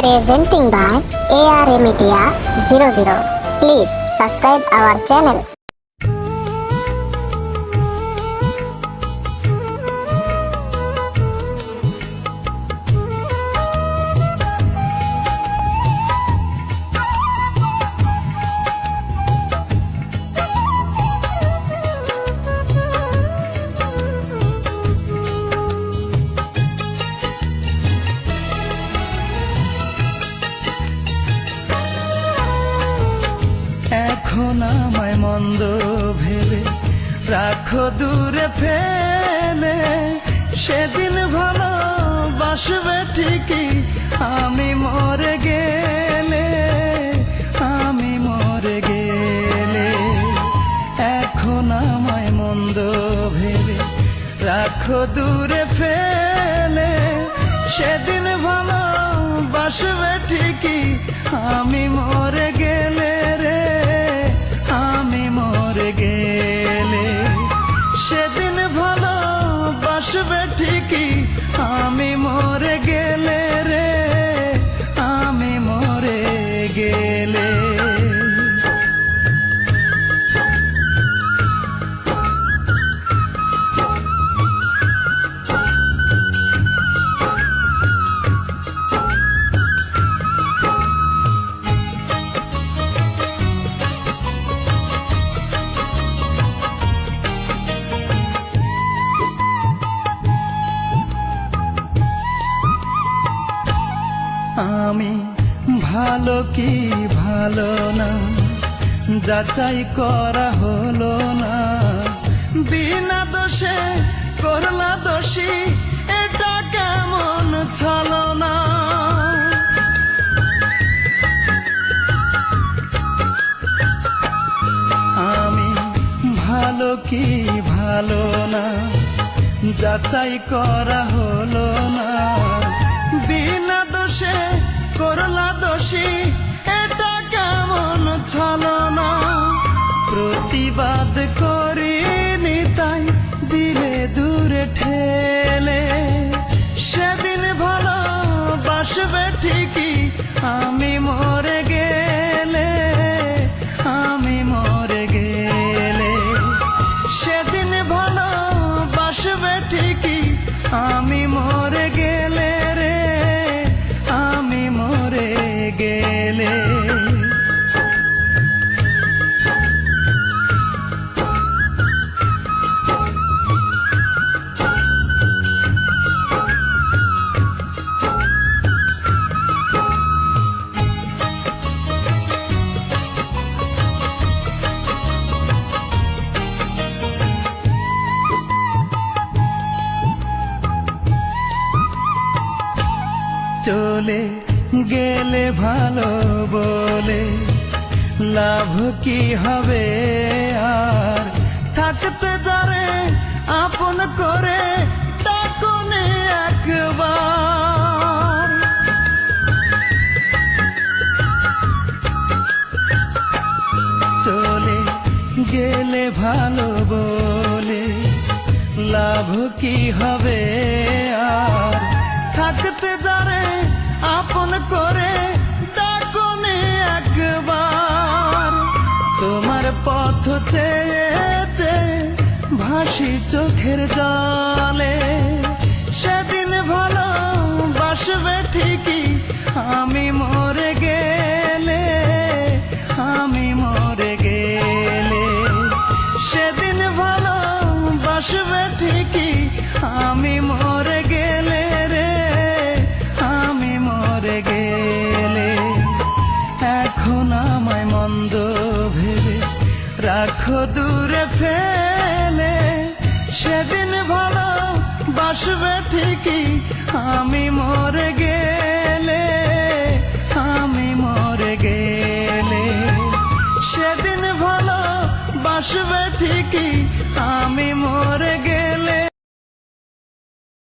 Presenting by ARA Media 00. Please subscribe our channel. এখন আমায় মন্দ ভেবে রাখো দূরে ফেলে, সেদিন ভালোবাসবে ঠিকই আমি মরে গেলে, আমি মরে গেলে। এখন আমায় মন্দ ভেবে রাখো দূরে ফেলে, সেদিন ভালোবাসবে ঠিকই আমি মরে গেলে রে, আমি মরে গেলে। সেদিন ভালোবাসবে ঠিকই আমি মরে গেলে রে, আমি মরে গেলে। আমি ভালো কি ভালো না যাচাই করা হলো না, বিনা দোষে করলা দোষী, এটা কেমন ছলনা। আমি ভালো কি ভালো না যাচাই করা হলো না, বিনা দোষে করলা দোষী, এটা কেমন ছলনা। প্রতিবাদ করিনি তাই দিলে দূরে ঠেলে, সেদিন ভালোবাসবে ঠিকই আমি মরে গেলে, আমি মরে গেলে। সেদিন ভালোবাসবে ঠিকই আমি মরে গেলে রে, আমি মরে গেলে। চলে গেলে ভালো বলে লাভ কি হবে আর, থাকতে যারে আপন করে ডাকুনি একবার। চলে গেলে ভালো বলে লাভ কি হবে আর, থাকতে যারে আপন করে ডাকুনি একবার। তোমার পথ চেয়ে চেয়ে ভাসি চোখের জলে, সেদিন ভালোবাসবে ঠিকই আমি মরে গেলে, আমি মরে গেলে। সেদিন ভালোবাসবে ঠিকই আমি মরে গেলে রে, আমি মরে গেলে। এখন আমায় মন্দ ভেবে রাখো দূরে ফেলে, সেদিন ভালোবাসবে ঠিকই আমি মরে গেলে।